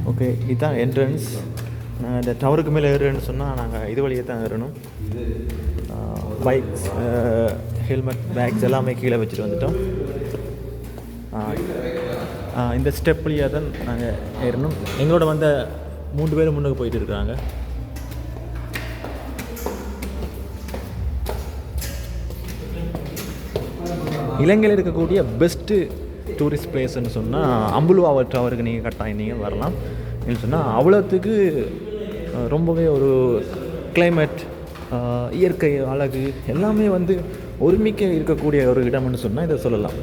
Okay, இதுதான் entrance. நாங்கள் இந்த டவருக்கு மேலே ஏறுறேன்னு சொன்னால் நாங்கள் இது வழியே தான் ஏறணும். பைக்ஸ், ஹெல்மெட், பேக்ஸ் எல்லாமே கீழே வச்சுட்டு வந்துட்டோம். இந்த ஸ்டெப் வழியாக தான் நாங்கள் ஏறணும். எங்களோட வந்த 3 பேரும் முன்னுக்கு போயிட்டு இருக்கிறாங்க. இலங்கையில் இருக்கக்கூடிய பெஸ்ட்டு டூரிஸ்ட் பிளேஸ்ன்னு சொன்னால் அம்புலுவாவ டவருக்கு நீங்கள் கட்டாயம் நீங்கள் வரலாம். என்ன சொன்னால் அவ்வளோத்துக்கு ரொம்பவே ஒரு கிளைமேட், இயற்கை அழகு எல்லாமே வந்து ஒருமிக்க இருக்கக்கூடிய ஒரு இடம்னு சொன்னால் இதை சொல்லலாம்.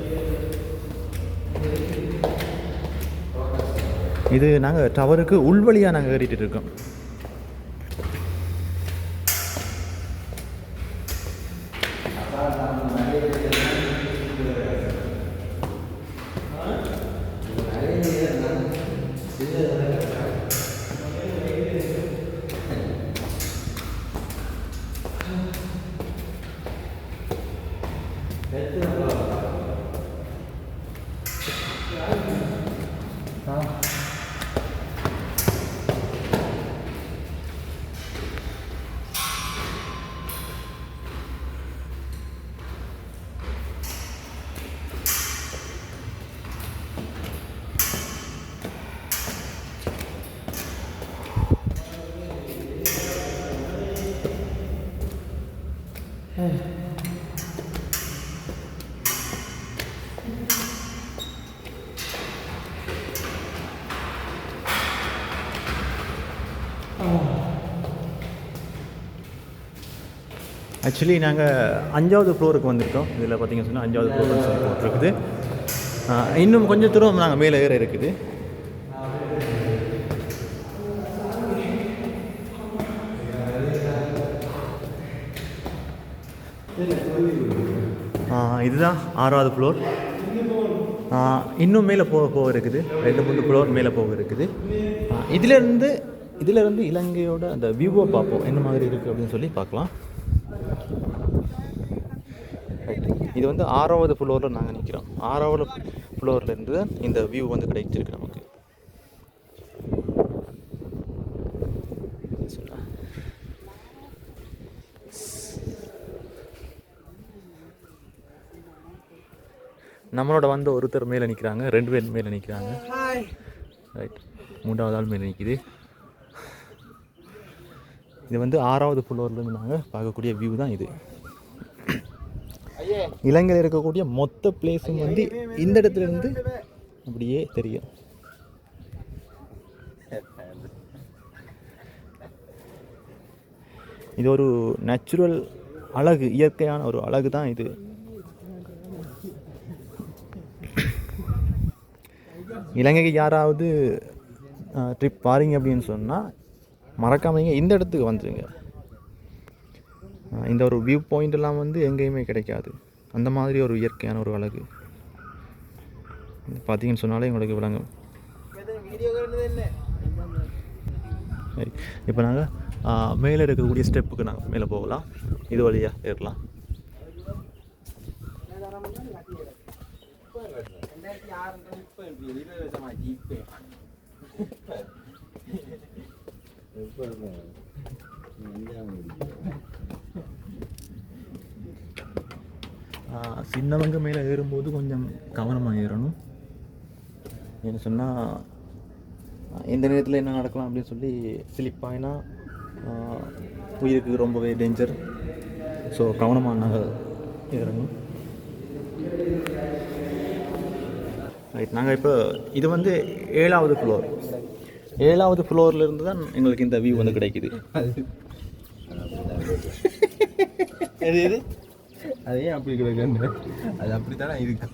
இது நாங்கள் டவருக்கு உள்வழியாக நாங்கள் ஏறிட்டு இருக்கோம். ஆக்சுவலி நாங்கள் 5வது ஃப்ளோருக்கு வந்துவிட்டோம். இதில் பார்த்தீங்கன்னு சொன்னால் 5வது ஃப்ளோர்னு சொல்லி போட்டிருக்குது. இன்னும் கொஞ்சம் தூரம் நாங்கள் மேலே ஏற இருக்குது. இதுதான் 6வது ஃப்ளோர். இன்னும் மேலே போக இருக்குது. 2-3 ஃப்ளோர் மேலே போக இருக்குது. இதிலேருந்து இலங்கையோட அந்த வியூவை பார்ப்போம், என்ன மாதிரி இருக்குது அப்படின்னு சொல்லி பார்க்கலாம். இது வந்து 6வது ஃப்ளோரில் நாங்கள் நிற்கிறோம். 6வது ஃப்ளோர்லேருந்து தான் இந்த வியூ வந்து கிடைச்சிருக்கு நமக்கு. நம்மளோட வந்து ஒருத்தர் மேலே நிற்கிறாங்க, 2 பேர் மேலே நிற்கிறாங்க. ரைட், 3வது ஆள் மேலே நிற்கிது. இது வந்து 6வது ஃப்ளோர்லேருந்து நாங்கள் பார்க்கக்கூடிய வியூ தான் இது. இலங்கையில் இருக்கக்கூடிய மொத்த பிளேஸும் வந்து இந்த இடத்துலேருந்து அப்படியே தெரியும். இது ஒரு நேச்சுரல் அழகு, இயற்கையான ஒரு அழகு தான் இது. இலங்கைக்கு யாராவது ட்ரிப் பாருங்க அப்படின்னு சொன்னால் மறக்காமங்க இந்த இடத்துக்கு வந்துடுங்க. இந்த ஒரு வியூ பாயிண்ட் எல்லாம் வந்து எங்கேயுமே கிடைக்காது. அந்த மாதிரி ஒரு இயற்கையான ஒரு அழகு பார்த்தீங்கன்னு சொன்னாலே உங்களுக்கு விளங்கும். இப்போ நாங்கள் மேலே இருக்கக்கூடிய ஸ்டெப்புக்கு நாங்கள் மேலே போகலாம். இது வழியாக ஏறலாம். சின்னவங்க மேலே ஏறும்போது கொஞ்சம் கவனமாக ஏறணும். என்ன சொன்னால் எந்த நேரத்தில் என்ன நடக்கலாம் அப்படின்னு சொல்லி ஸ்லிப்பாயினா உயிருக்கு ரொம்பவே டேஞ்சர். ஸோ கவனமாக நாங்கள் ஏறணும். ரைட், நாங்கள் இப்போ இது வந்து 7வது ஃப்ளோர். 7வது ஃப்ளோர்லேருந்து தான் எங்களுக்கு இந்த வியூ வந்து கிடைக்குது. அதே அப்படி கிடைக்க அது அப்படித்தானே இருக்கும்.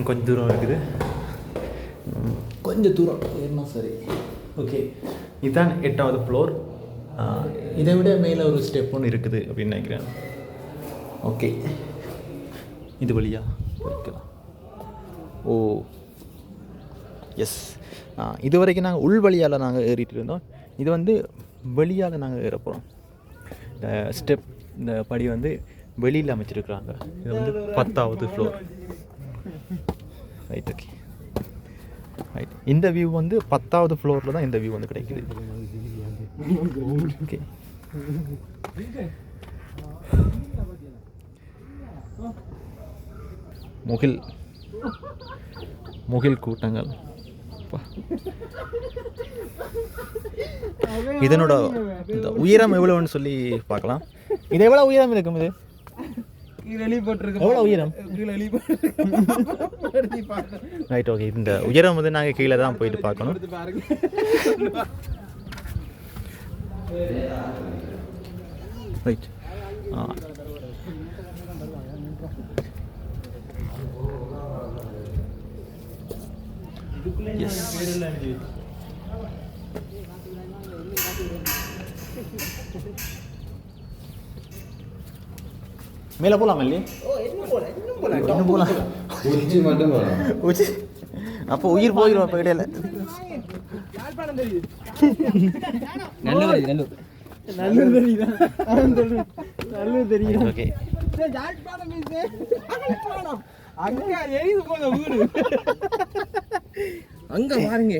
கொஞ்சம் தூரம் இருக்குது, கொஞ்சம் தூரம் ஏறினா சரி. ஓகே, இதுதான் 8வது ஃப்ளோர். இதை விட மேலே ஒரு ஸ்டெப் ஒன்று இருக்குது அப்படின்னு நினைக்கிறேன். ஓகே, இது வழியா போய்க்கலாம். ஓ எஸ், இது வரைக்கும் நாங்கள் உள் வழியால் நாங்கள் ஏறிட்டு இருந்தோம். இது வந்து வெளியால் நாங்கள் ஏற போகிறோம். இந்த ஸ்டெப், இந்த படி வந்து வெளியில் அமைச்சிருக்கிறாங்க. இது வந்து 10வது ஃப்ளோர். Right, okay right. இந்த வியூ வந்து 10வது ஃப்ளோரில் தான் இந்த வியூ வந்து கிடைக்குது. ஓகே, முகில் கூட்டங்கள். இதனோட இந்த உயரம் எவ்வளோன்னு சொல்லி பார்க்கலாம். இது எவ்வளோ உயரம் இருக்கும்? இது எவ்வளோ உயரம்? Right, okay. இந்த உயரம் வந்து நாங்கள் கீழே தான் போயிட்டு பார்க்கணும். Right, yes. மேலே போகலாம் இல்லையே? இன்னும் போகலாம். உச்சி அப்போ உயிர் போயிடும். அப்போ இடையில ஓகே. அங்க பாருங்க,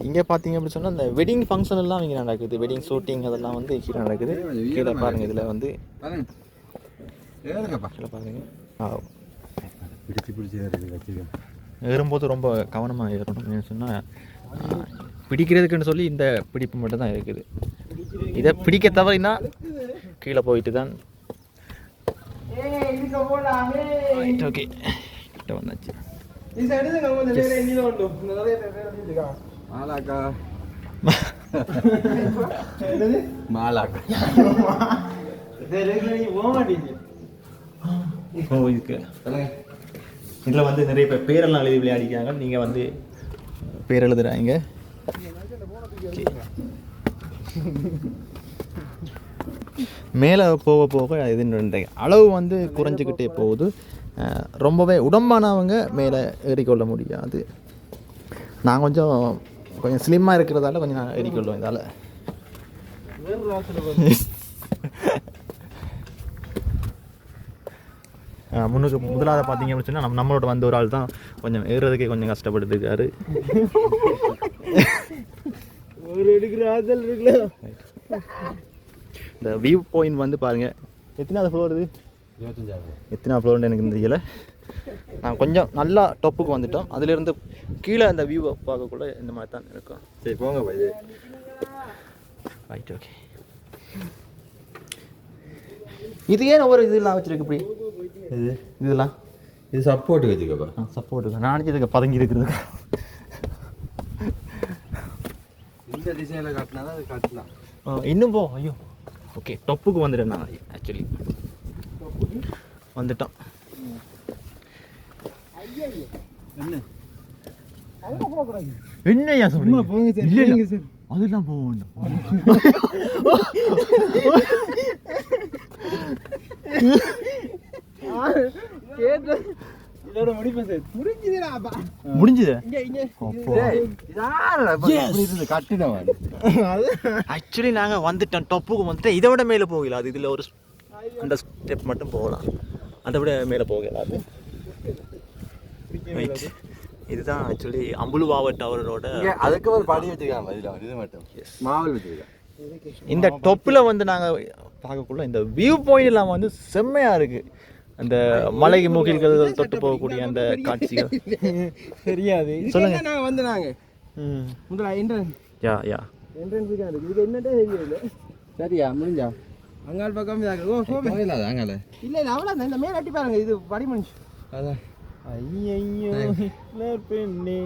இங்கே பார்த்தீங்க அப்படின்னு சொன்னால் இந்த வெட்டிங் ஃபங்க்ஷன் எல்லாம் இங்கே நடக்குது. வெட்டிங் ஷூட்டிங் அதெல்லாம் வந்து கீழே நடக்குது. கீழே பாருங்க, இதில் வந்து கீழே பாருங்க. ஏறும்போது ரொம்ப கவனமாக ஏறணும். சொன்னால் பிடிக்கிறதுக்குன்னு சொல்லி இந்த பிடிப்பு மட்டும் தான் இருக்குது. இதை பிடிக்க தவறினா கீழே போயிட்டு தான். ஓகே, கிட்ட வந்தாச்சு. இதில் வந்து நிறைய பேர் பேரெல்லாம் எழுதி விளையாடிக்காங்க. நீங்கள் வந்து பேர் எழுதுறாங்க. மேலே போக போக இது அளவு வந்து குறைஞ்சிக்கிட்டே போகுது. ரொம்பவே உடம்பானவங்க மேலே ஏறிக்கொள்ள முடியாது. நான் கொஞ்சம் ஸ்லிம்மாக இருக்கிறதால கொஞ்சம் நான் ஏறிக்கொள்ளுவேன். இதால் முதலாவது பார்த்தீங்க அப்படின்னு சொன்னால் நம்மளோட வந்த ஒரு ஆள் தான் கொஞ்சம் ஏறுறதுக்கே கொஞ்சம் கஷ்டப்பட்டு இருக்காரு. இந்த வியூ பாயிண்ட் வந்து பாருங்கள். எத்தனாவது ஃப்ளோர் இது? 25வது. எத்தனாவது ஃப்ளோர்னு எனக்கு தெரியல. நான் கொஞ்சம் நல்லா டொப்புக்கு வந்துட்டோம். அதிலிருந்து கீழே அந்த வியூவை பார்க்கக்குள்ள இந்த மாதிரி தான் இருக்கும். சரி போங்க பாய். Right, okay. இது ஏன் ஒவ்வொரு இதெல்லாம் வச்சுருக்கு இப்படி? இதெல்லாம் இது சப்போர்ட்டு வச்சுக்கப்பா. சப்போர்ட்டு நான் இதுக்கு பதங்கி இருக்கிறது. இந்த டிசைனில் காட்டினா தான் அது காட்டலாம். இன்னும் போ. ஐயோ, ஓகே. டொப்புக்கு வந்துட்டேன் நான். ஆக்சுவலி வந்துட்டோம். என்னையா சொல்றீங்க? இல்ல அதெல்லாம் போக வேண்டாம். முடிஞ்சது. ஆக்சுவலி நாங்கள் வந்துட்டோம், டொப்புக்கு வந்துட்டோம். இதை விட மேலே போகல. அது இதில் ஒரு அந்த ஸ்டெப் மட்டும் போகலாம், அதை விட மேலே போகல. அது இதுதான் ஆக்சுவலி அம்புலுவாவ டவரோட. அதுக்கு ஒரு படி வச்சுருக்காங்க. இது மட்டும் மாவல் வச்சுருக்காங்க. இந்த டொப்பில் வந்து நாங்கள் பார்க்கக்குள்ள இந்த வியூ பாயிண்ட் எல்லாம் வந்து செம்மையாக இருக்குது. அந்த மலை முகில்கள் தொட்டு போகக்கூடிய அந்த காட்சிகள் தெரியாது. சொல்லுங்க. நாங்கள் வந்து நாங்கள் முதல்ல என்ட்ரன்ஸுக்கு இதுக்கு என்னட்டே தெரியல. சரியா முடிஞ்சா அங்காள் பக்கம் அங்கால இல்லை இல்லை அவ்வளோ இந்த மேலே அட்டி பாருங்க. இது படி முடிஞ்சு. அதான் ஐயோ பெண்ணே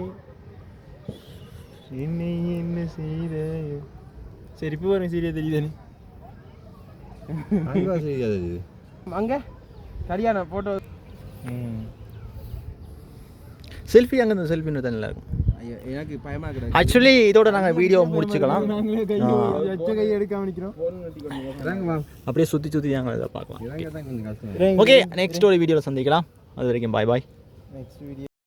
என்னை என்ன செய்த. சரி இப்போ பாருங்க, சரியா தெரியுதானே? அங்கே செய்யாது இது. அங்கே சரியான ஃபோட்டோ. செல்ஃபி அங்கே இந்த செல்ஃபி தான் நல்லா இருக்கும். ஐயோ எனக்கு பயமாக இருக்குது. ஆக்சுவலி இதோட நாங்கள் வீடியோ முடிச்சுக்கலாம். கை எடுக்காம நிற்கிறோம். அப்படியே சுற்றி சுற்றி நாங்கள் இதை பார்க்கலாம். இறங்க தான் கொஞ்சம் கஷ்டம். ஓகே, நெக்ஸ்ட் ஒரு வீடியோவில் சந்திக்கலாம். அது வரைக்கும் பாய் பாய். Next video